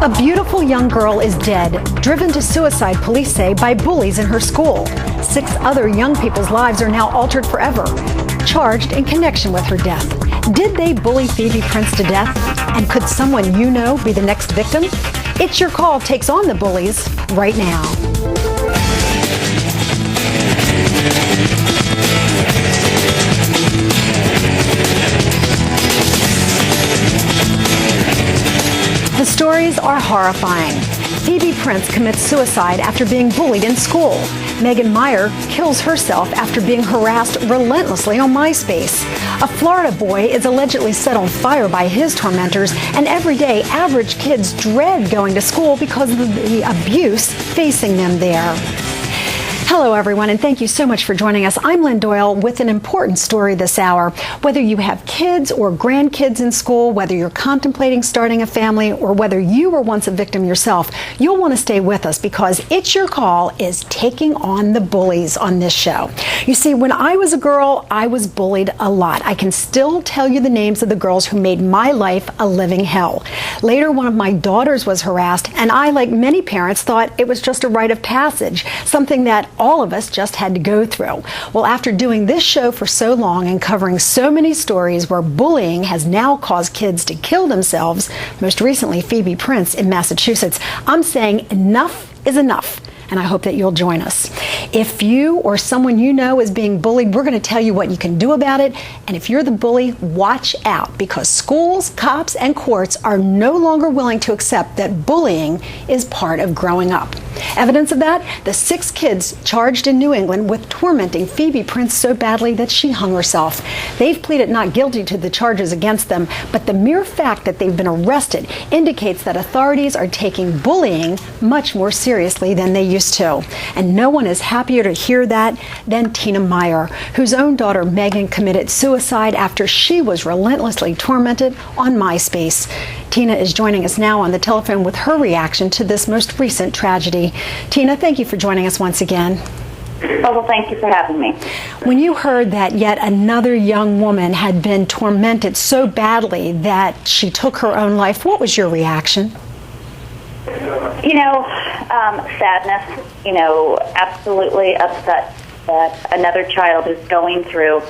A beautiful young girl is dead, driven to suicide, police say, by bullies in her school. 6 other young people's lives are now altered forever, charged in connection with her death. Did they bully Phoebe Prince to death? And could someone you know be the next victim? It's Your Call takes on the bullies right now. The stories are horrifying. Phoebe Prince commits suicide after being bullied in school. Megan Meier kills herself after being harassed relentlessly on MySpace. A Florida boy is allegedly set on fire by his tormentors, and every day average kids dread going to school because of the abuse facing them there. Hello, everyone, and thank you so much for joining us. I'm Lynn Doyle with an important story this hour. Whether you have kids or grandkids in school, whether you're contemplating starting a family, or whether you were once a victim yourself, you'll want to stay with us because It's Your Call is taking on the bullies on this show. You see, when I was a girl, I was bullied a lot. I can still tell you the names of the girls who made my life a living hell. Later, one of my daughters was harassed, and I, like many parents, thought it was just a rite of passage, something that all of us just had to go through. Well, after doing this show for so long and covering so many stories where bullying has now caused kids to kill themselves, most recently Phoebe Prince in Massachusetts, I'm saying enough is enough. And I hope that you'll join us. If you or someone you know is being bullied, we're going to tell you what you can do about it. And if you're the bully, watch out, because schools, cops, and courts are no longer willing to accept that bullying is part of growing up. Evidence of that? The 6 kids charged in New England with tormenting Phoebe Prince so badly that she hung herself. They've pleaded not guilty to the charges against them, but the mere fact that they've been arrested indicates that authorities are taking bullying much more seriously than they used to. And no one is happier to hear that than Tina Meier, whose own daughter Megan committed suicide after she was relentlessly tormented on MySpace. Tina is joining us now on the telephone with her reaction to this most recent tragedy. Tina, thank you for joining us once again. Oh, well, thank you for having me. When you heard that yet another young woman had been tormented so badly that she took her own life, what was your reaction? Sadness, absolutely upset that another child is going through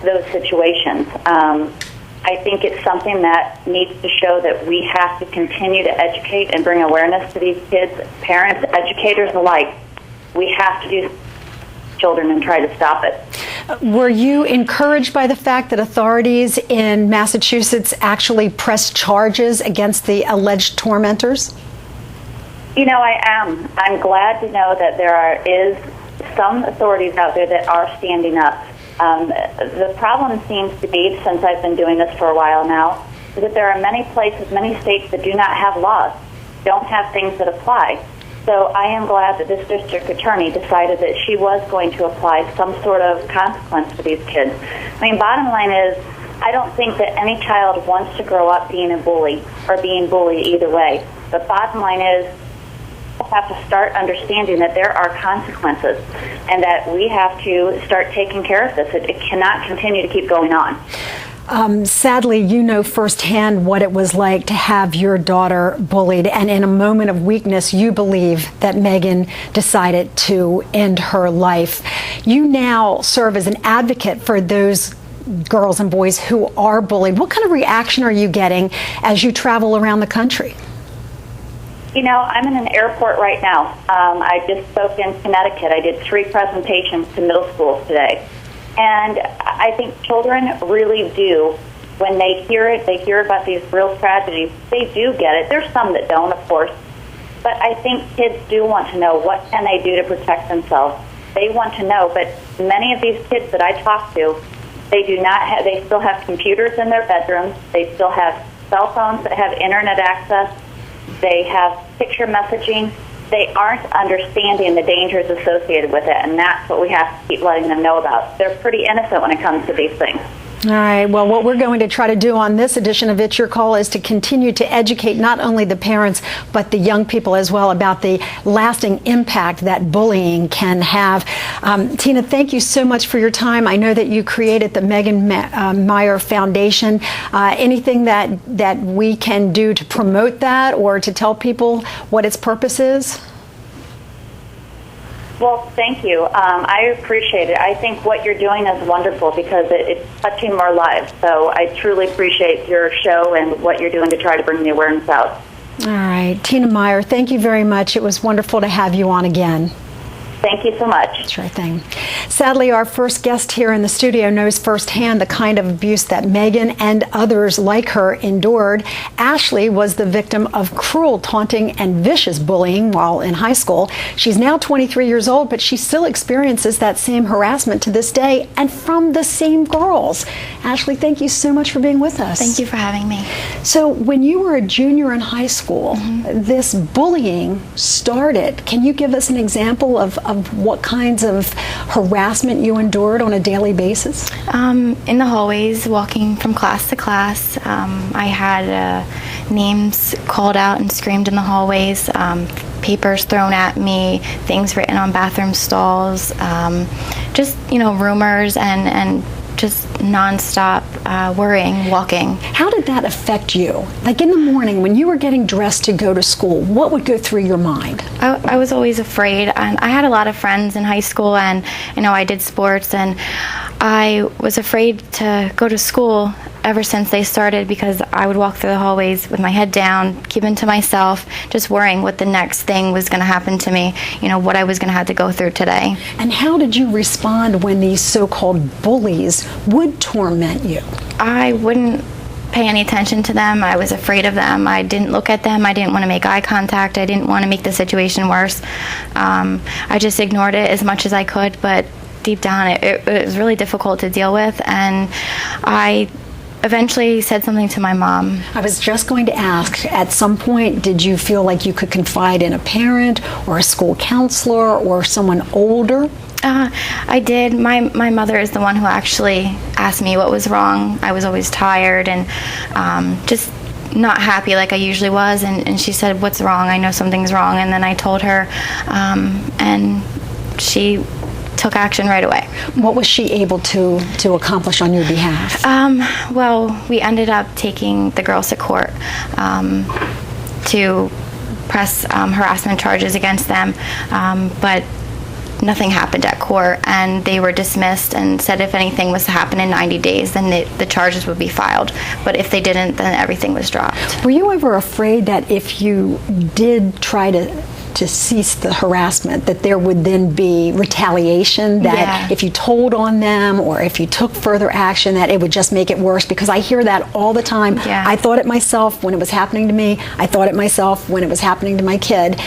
those situations. I think it's something that needs to show that we have to continue to educate and bring awareness to these kids, parents, educators alike. We have to do children and try to stop it. Were you encouraged by the fact that authorities in Massachusetts actually pressed charges against the alleged tormentors? I am. I'm glad to know that there is some authorities out there that are standing up. The problem seems to be, since I've been doing this for a while now, is that there are many places, many states that do not have laws, don't have things that apply. So I am glad that this district attorney decided that she was going to apply some sort of consequence for these kids. Bottom line is, I don't think that any child wants to grow up being a bully or being bullied either way. But bottom line is, we have to start understanding that there are consequences and that we have to start taking care of this. It cannot continue to keep going on. Sadly, you know firsthand what it was like to have your daughter bullied, and in a moment of weakness, you believe that Megan decided to end her life. You now serve as an advocate for those girls and boys who are bullied. What kind of reaction are you getting as you travel around the country? I'm in an airport right now. I just spoke in Connecticut. I did 3 presentations to middle schools today. And I think children really do, when they hear about these real tragedies, they do get it. There's some that don't, of course. But I think kids do want to know what can they do to protect themselves. They want to know, but many of these kids that I talk to, they still have computers in their bedrooms. They still have cell phones that have internet access. They have picture messaging. They aren't understanding the dangers associated with it, and that's what we have to keep letting them know about. They're pretty innocent when it comes to these things. All right. Well, what we're going to try to do on this edition of It's Your Call is to continue to educate not only the parents but the young people as well about the lasting impact that bullying can have. Tina, thank you so much for your time. I know that you created the Megan Meier Foundation. Anything that we can do to promote that or to tell people what its purpose is? Well, thank you. I appreciate it. I think what you're doing is wonderful because it's touching more lives. So I truly appreciate your show and what you're doing to try to bring the awareness out. All right. Tina Meier, thank you very much. It was wonderful to have you on again. Thank you so much. Sure thing. Sadly, our first guest here in the studio knows firsthand the kind of abuse that Megan and others like her endured. Ashley was the victim of cruel taunting and vicious bullying while in high school. She's now 23 years old, but she still experiences that same harassment to this day and from the same girls. Ashley, thank you so much for being with us. Thank you for having me. So when you were a junior in high school, this bullying started. Can you give us an example of what kinds of harassment you endured on a daily basis? In the hallways, walking from class to class, I had names called out and screamed in the hallways, papers thrown at me, things written on bathroom stalls, just, rumors and just nonstop worrying, walking. How did that affect you? Like in the morning when you were getting dressed to go to school, what would go through your mind? I was always afraid, and I had a lot of friends in high school, and I did sports, and I was afraid to go to school ever since they started because I would walk through the hallways with my head down, keeping to myself, just worrying what the next thing was going to happen to me, what I was going to have to go through today. And how did you respond when these so-called bullies would torment you? I wouldn't pay any attention to them. I was afraid of them. I didn't look at them. I didn't want to make eye contact. I didn't want to make the situation worse. I just ignored it as much as I could, but deep down it was really difficult to deal with, and I eventually said something to my mom. I was just going to ask, at some point, did you feel like you could confide in a parent or a school counselor or someone older? I did. My mother is the one who actually asked me what was wrong. I was always tired and just not happy like I usually was, and she said, "What's wrong? I know something's wrong." And then I told her, and she took action right away. What was she able to accomplish on your behalf? Well, we ended up taking the girls to court to press harassment charges against them, but nothing happened at court, and they were dismissed and said if anything was to happen in 90 days, then the charges would be filed. But if they didn't, then everything was dropped. Were you ever afraid that if you did try to cease the harassment, that there would then be retaliation, that if you told on them or if you took further action, that it would just make it worse? Because I hear that all the time. I thought it myself when it was happening to me. I thought it myself when it was happening to my kid.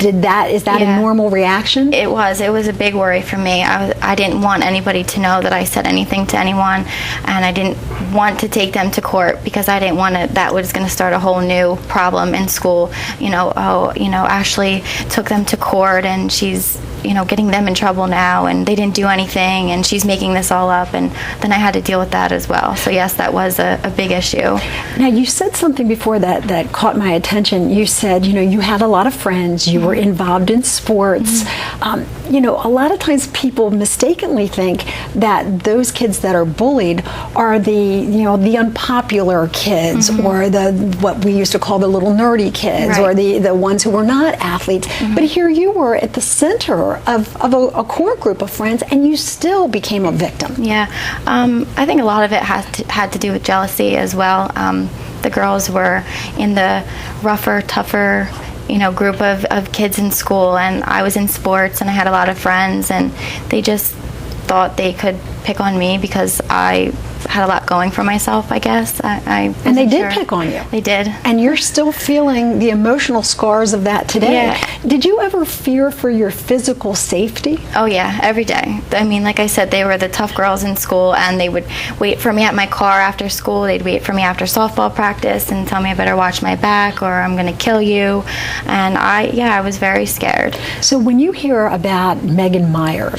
Is that a normal reaction? It was a big worry for me. I didn't want anybody to know that I said anything to anyone, and I didn't want to take them to court because I didn't want that was going to start a whole new problem in school. Ashley took them to court and she's getting them in trouble now, and they didn't do anything, and she's making this all up, and then I had to deal with that as well. So yes, that was a big issue. Now, you said something before that caught my attention. You said, you had a lot of friends, you were involved in sports. A lot of times people mistakenly think that those kids that are bullied are the unpopular kids, or what we used to call the little nerdy kids, or the ones who were not athletes. But here you were at the center of a core group of friends, and you still became a victim. I think a lot of it had to do with jealousy as well. The girls were in the rougher, tougher group of kids in school, and I was in sports and I had a lot of friends, and they just thought they could pick on me because I had a lot going for myself, I guess. And they did pick on you. They did. And you're still feeling the emotional scars of that today. Did you ever fear for your physical safety? Oh yeah, every day. I mean, like I said, they were the tough girls in school, and they would wait for me at my car after school. They'd wait for me after softball practice and tell me I better watch my back or I'm going to kill you. And I was very scared. So when you hear about Megan Meier,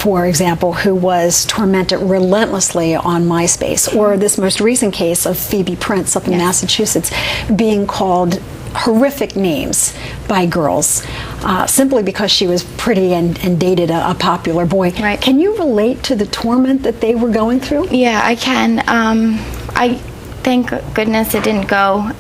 for example, who was tormented relentlessly on MySpace, or this most recent case of Phoebe Prince up in Massachusetts being called horrific names by girls simply because she was pretty and dated a popular boy. Right. Can you relate to the torment that they were going through? Yeah, I can. I thank goodness it didn't go